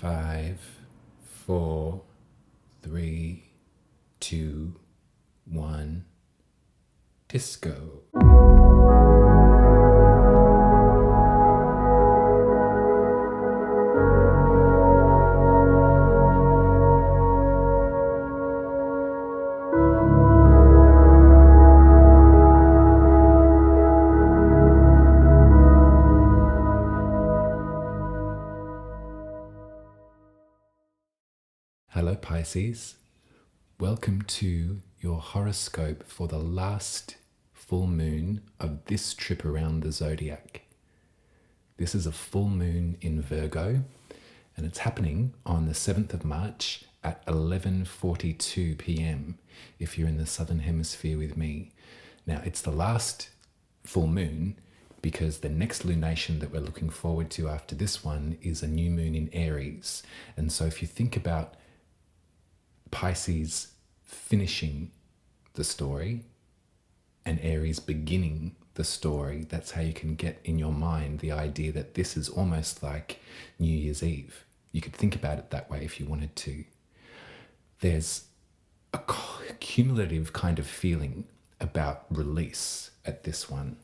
5, 4, 3, 2, 1, disco. Hello Pisces, welcome to your horoscope for the last full moon of this trip around the zodiac. This is a full moon in Virgo and it's happening on the 7th of March at 11:42 p.m. if you're in the southern hemisphere with me. Now it's the last full moon because the next lunation that we're looking forward to after this one is a new moon in Aries. And so if you think about Pisces finishing the story and Aries beginning the story, that's how you can get in your mind the idea that this is almost like New Year's Eve. You could think about it that way if you wanted to. There's a cumulative kind of feeling about release at this one.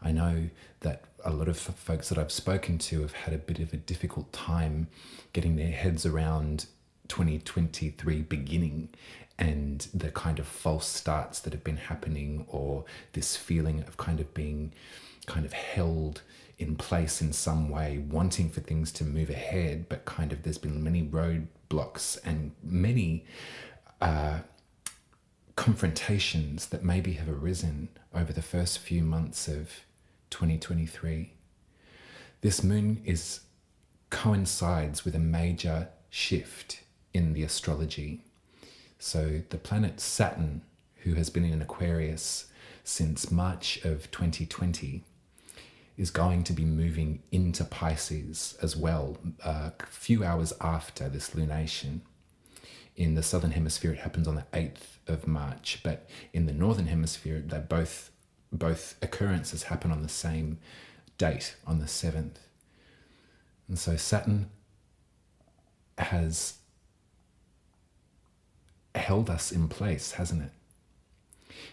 I know that a lot of folks that I've spoken to have had a bit of a difficult time getting their heads around 2023 beginning and the kind of false starts that have been happening, or this feeling of kind of being kind of held in place in some way, wanting for things to move ahead, but kind of there's been many roadblocks and many confrontations that maybe have arisen over the first few months of 2023. This moon coincides with a major shift in the astrology. So the planet Saturn, who has been in Aquarius since March of 2020, is going to be moving into Pisces as well, a few hours after this lunation. In the southern hemisphere, it happens on the 8th of March, but in the northern hemisphere, they both occurrences happen on the same date, on the 7th. And so Saturn has held us in place, hasn't it?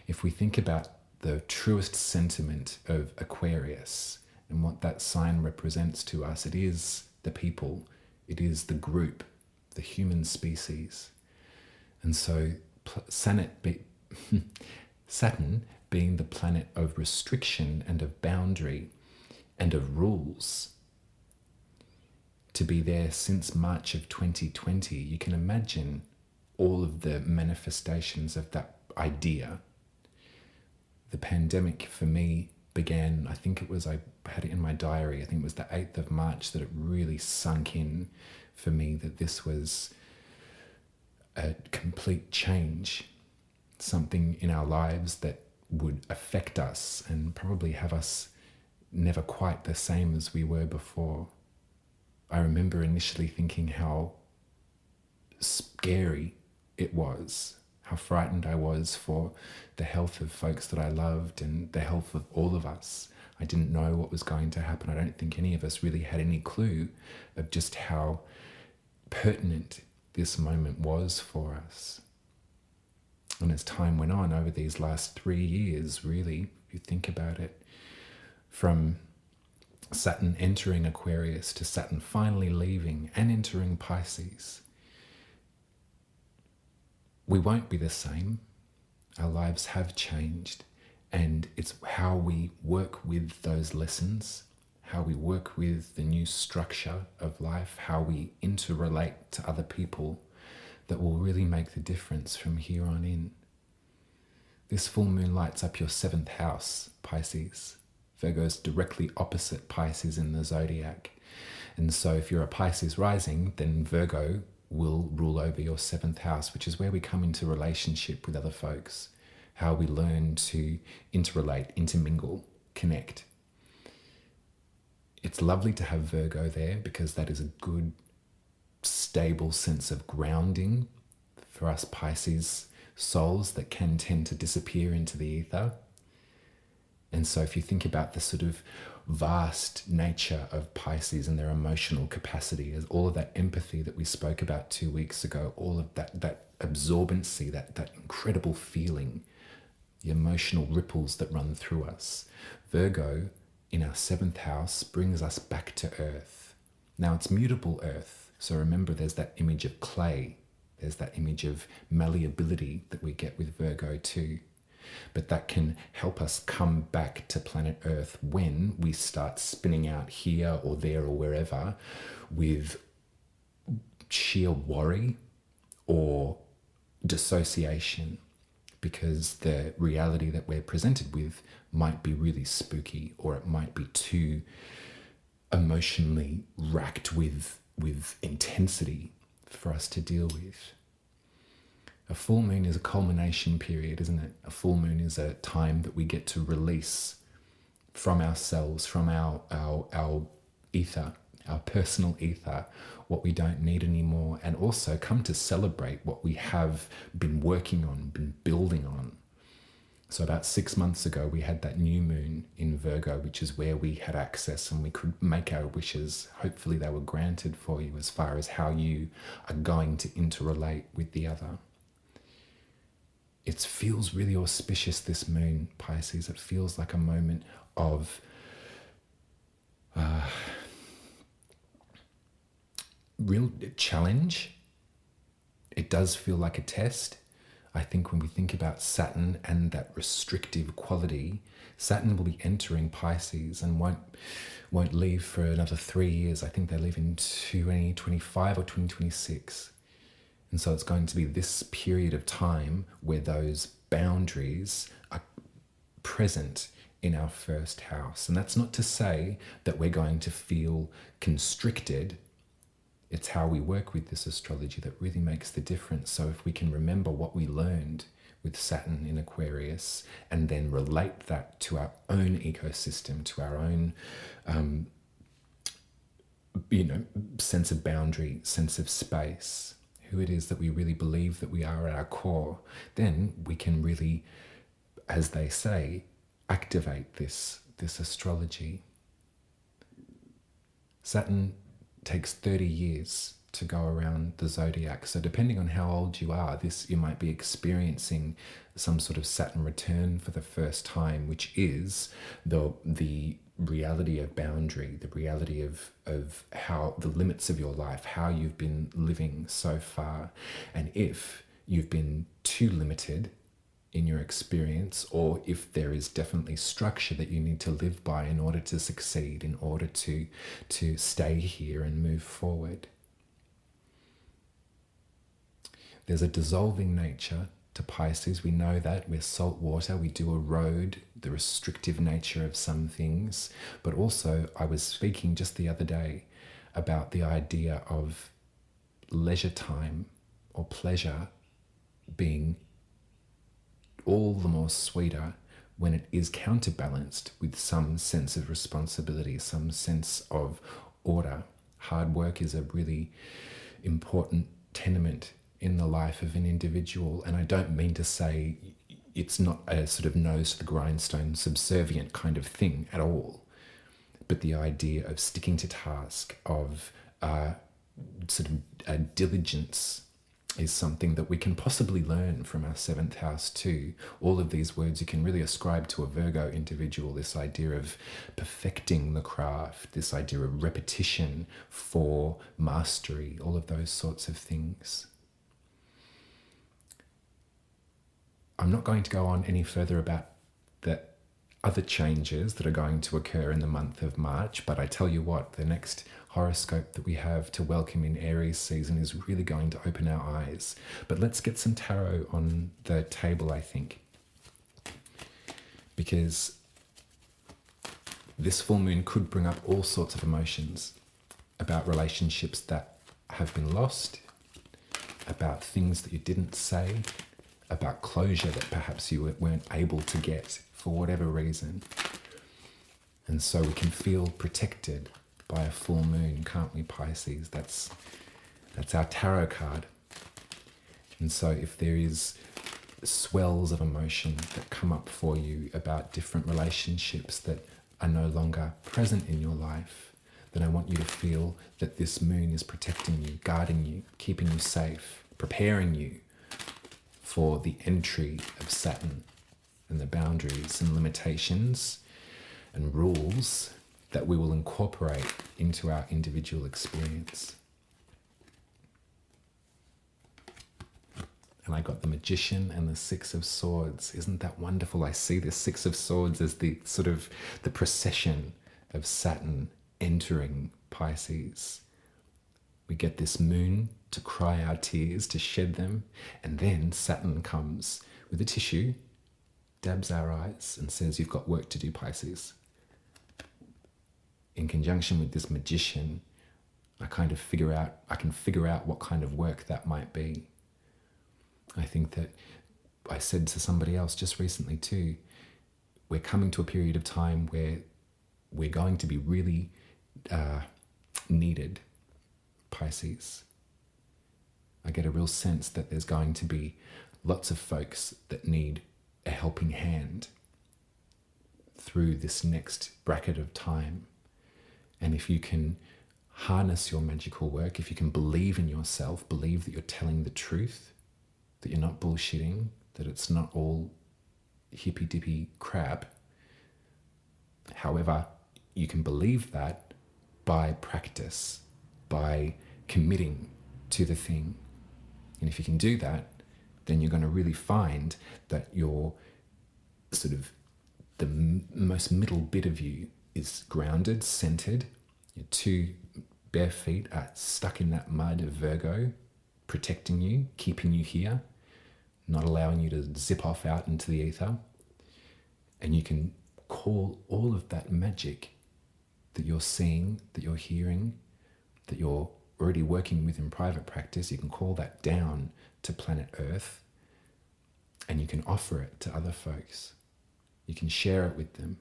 If we think about the truest sentiment of Aquarius and what that sign represents to us, it is the people, it is the group, the human species. And so Saturn being the planet of restriction and of boundary and of rules, to be there since March of 2020, you can imagine all of the manifestations of that idea. The pandemic for me began, I had it in my diary, I think it was the 8th of March that it really sunk in for me that this was a complete change, something in our lives that would affect us and probably have us never quite the same as we were before. I remember initially thinking how scary it was, how frightened I was for the health of folks that I loved and the health of all of us. I didn't know what was going to happen. I don't think any of us really had any clue of just how pertinent this moment was for us. And as time went on over these last 3 years, really, if you think about it, from Saturn entering Aquarius to Saturn finally leaving and entering Pisces, we won't be the same. Our lives have changed, and it's how we work with those lessons, how we work with the new structure of life, how we interrelate to other people that will really make the difference from here on in. This full moon lights up your 7th house, Pisces. Virgo is directly opposite Pisces in the zodiac. And so if you're a Pisces rising, then Virgo will rule over your 7th house, which is where we come into relationship with other folks, how we learn to interrelate, intermingle, connect. It's lovely to have Virgo there because that is a good, stable sense of grounding for us Pisces souls that can tend to disappear into the ether. And so if you think about the sort of vast nature of Pisces and their emotional capacity, as all of that empathy that we spoke about 2 weeks ago, all of that absorbency, that incredible feeling, the emotional ripples that run through us. Virgo in our 7th house brings us back to earth. Now it's mutable earth. So remember, there's that image of clay. There's that image of malleability that we get with Virgo too. But that can help us come back to planet Earth when we start spinning out here or there or wherever with sheer worry or dissociation, because the reality that we're presented with might be really spooky, or it might be too emotionally racked with intensity for us to deal with. A full moon is a culmination period, isn't it? A full moon is a time that we get to release from ourselves, from our ether, our personal ether, what we don't need anymore, and also come to celebrate what we have been working on, been building on. So about 6 months ago, we had that new moon in Virgo, which is where we had access and we could make our wishes. Hopefully they were granted for you as far as how you are going to interrelate with the other. It feels really auspicious, this moon, Pisces. It feels like a moment of real challenge. It does feel like a test. I think when we think about Saturn and that restrictive quality, Saturn will be entering Pisces and won't leave for another 3 years. I think they leave in 2025 or 2026. And so it's going to be this period of time where those boundaries are present in our 1st house. And that's not to say that we're going to feel constricted. It's how we work with this astrology that really makes the difference. So if we can remember what we learned with Saturn in Aquarius and then relate that to our own ecosystem, to our own sense of boundary, sense of space, who it is that we really believe that we are at our core, then we can really, as they say, activate this astrology. Saturn takes 30 years to go around the zodiac. So depending on how old you are, you might be experiencing some sort of Saturn return for the first time, which is the reality of boundary, the reality of how the limits of your life, how you've been living so far. And if you've been too limited in your experience, or if there is definitely structure that you need to live by in order to succeed, in order to stay here and move forward. There's a dissolving nature to Pisces. We know that we're salt water. We do erode the restrictive nature of some things. But also, I was speaking just the other day about the idea of leisure time or pleasure being all the more sweeter when it is counterbalanced with some sense of responsibility, some sense of order. Hard work is a really important tenement in the life of an individual. And I don't mean to say it's not a sort of nose to the grindstone, subservient kind of thing at all. But the idea of sticking to task, of diligence, is something that we can possibly learn from our 7th house too. All of these words you can really ascribe to a Virgo individual, this idea of perfecting the craft, this idea of repetition for mastery, all of those sorts of things. I'm not going to go on any further about the other changes that are going to occur in the month of March, but I tell you what, the next horoscope that we have to welcome in Aries season is really going to open our eyes. But let's get some tarot on the table, I think, because this full moon could bring up all sorts of emotions about relationships that have been lost, about things that you didn't say, about closure that perhaps you weren't able to get for whatever reason. And so we can feel protected by a full moon, can't we, Pisces? That's our tarot card. And so if there is swells of emotion that come up for you about different relationships that are no longer present in your life, then I want you to feel that this moon is protecting you, guarding you, keeping you safe, preparing you for the entry of Saturn and the boundaries and limitations and rules that we will incorporate into our individual experience. And I got the Magician and the Six of Swords. Isn't that wonderful? I see the Six of Swords as the sort of the procession of Saturn entering Pisces. We get this moon to cry our tears, to shed them, and then Saturn comes with a tissue, dabs our eyes, and says, you've got work to do, Pisces. In conjunction with this Magician, I can figure out what kind of work that might be. I think that I said to somebody else just recently too, we're coming to a period of time where we're going to be really needed, Pisces. I get a real sense that there's going to be lots of folks that need a helping hand through this next bracket of time. And if you can harness your magical work, if you can believe in yourself, believe that you're telling the truth, that you're not bullshitting, that it's not all hippy-dippy crap. However, you can believe that by practice, by committing to the thing. And if you can do that, then you're going to really find that your sort of the most middle bit of you is grounded, centered. Your two bare feet are stuck in that mud of Virgo, protecting you, keeping you here, not allowing you to zip off out into the ether. And you can call all of that magic that you're seeing, that you're hearing, that you're already working with in private practice, you can call that down to planet Earth, and you can offer it to other folks. You can share it with them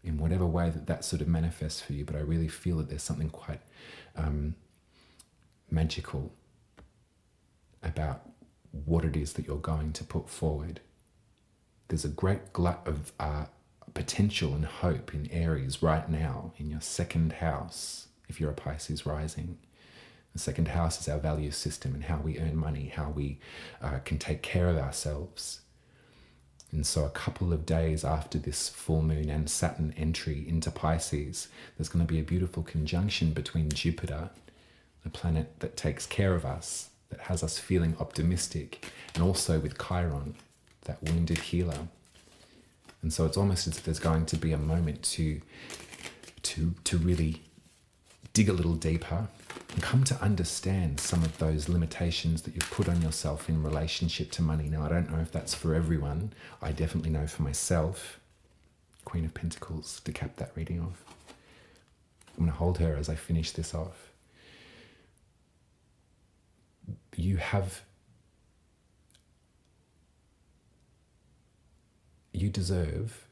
in whatever way that sort of manifests for you. But I really feel that there's something quite magical about what it is that you're going to put forward. There's a great glut of potential and hope in Aries right now in your second house, if you're a Pisces rising. The second house is our value system and how we earn money, how we can take care of ourselves. And so a couple of days after this full moon and Saturn entry into Pisces, there's going to be a beautiful conjunction between Jupiter, the planet that takes care of us, that has us feeling optimistic, and also with Chiron, that wounded healer. And so it's almost as if there's going to be a moment to really dig a little deeper and come to understand some of those limitations that you've put on yourself in relationship to money. Now, I don't know if that's for everyone. I definitely know for myself. Queen of Pentacles, to cap that reading off. I'm going to hold her as I finish this off. You deserve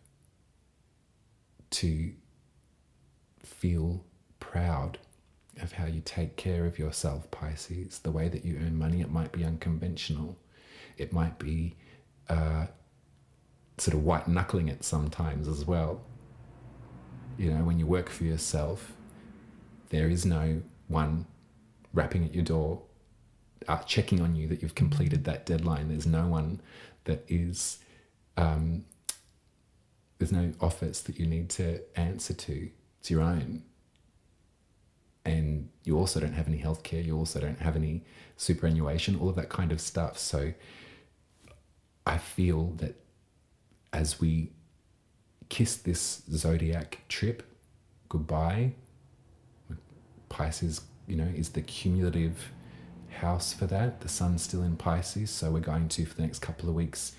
to feel proud of how you take care of yourself, Pisces. The way that you earn money, it might be unconventional. It might be sort of white knuckling it sometimes as well. You know, when you work for yourself, there is no one rapping at your door, checking on you that you've completed that deadline. There's no one that is, there's no office that you need to answer to. It's your own. And you also don't have any healthcare. You also don't have any superannuation, all of that kind of stuff. So I feel that as we kiss this zodiac trip goodbye, Pisces, you know, is the cumulative house for that. The sun's still in Pisces, so we're going to, for the next couple of weeks,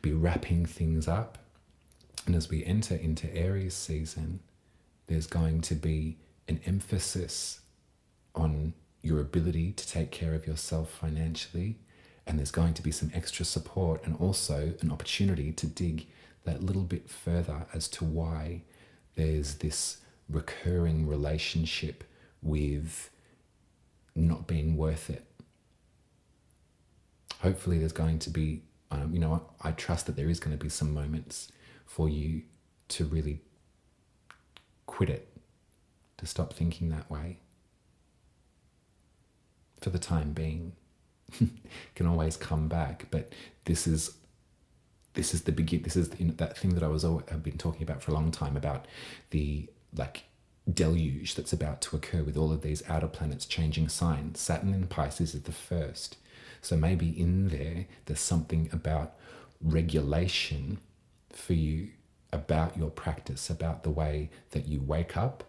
be wrapping things up. And as we enter into Aries season, there's going to be an emphasis on your ability to take care of yourself financially, and there's going to be some extra support and also an opportunity to dig that little bit further as to why there's this recurring relationship with not being worth it. Hopefully there's going to be I trust that there is going to be some moments for you to really quit it, to stop thinking that way. For the time being, can always come back, but this is the begin. This is that thing that I've been talking about for a long time, about the deluge that's about to occur with all of these outer planets changing signs. Saturn in Pisces is the first. So maybe in there's something about regulation for you, about your practice, about the way that you wake up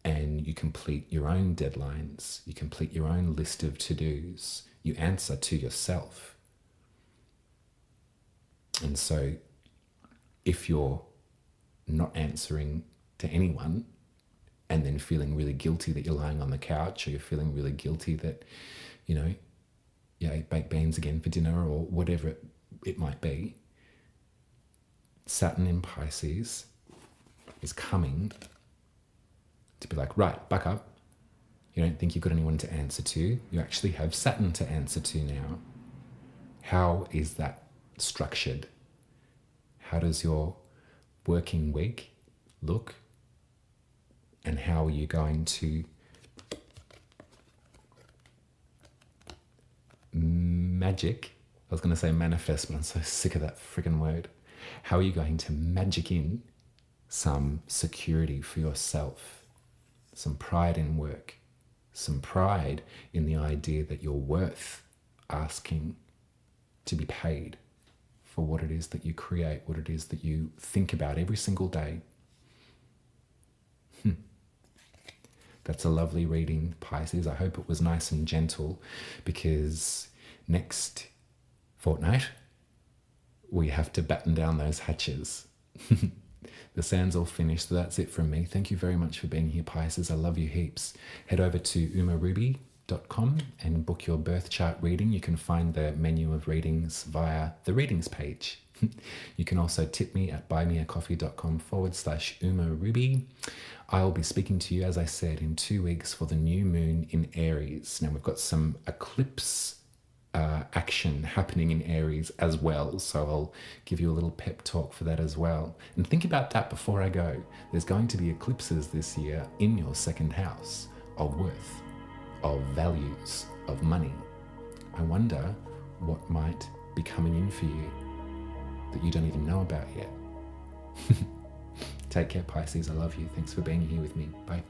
and you complete your own deadlines, you complete your own list of to-dos, you answer to yourself. And so if you're not answering to anyone and then feeling really guilty that you're lying on the couch, or you're feeling really guilty that, you ate baked beans again for dinner, or whatever it might be, Saturn in Pisces is coming to be like, right, buck up. You don't think you've got anyone to answer to. You actually have Saturn to answer to now. How is that structured? How does your working week look? And how are you going to I was going to say manifest, but I'm so sick of that friggin' word. How are you going to magic in some security for yourself, some pride in work, some pride in the idea that you're worth asking to be paid for what it is that you create, what it is that you think about every single day? That's a lovely reading, Pisces. I hope it was nice and gentle, because next fortnight we have to batten down those hatches. The sand's all finished, so that's it from me. Thank you very much for being here, Pisces. I love you heaps. Head over to umaruby.com and book your birth chart reading. You can find the menu of readings via the readings page. You can also tip me at buymeacoffee.com/umaruby. I'll be speaking to you, as I said, in 2 weeks for the new moon in Aries. Now, we've got some eclipse action happening in Aries as well, so I'll give you a little pep talk for that as well. And think about that before I go. There's going to be eclipses this year in your second house of worth, of values, of money. I wonder what might be coming in for you that you don't even know about yet. Take care, Pisces. I love you. Thanks for being here with me. Bye.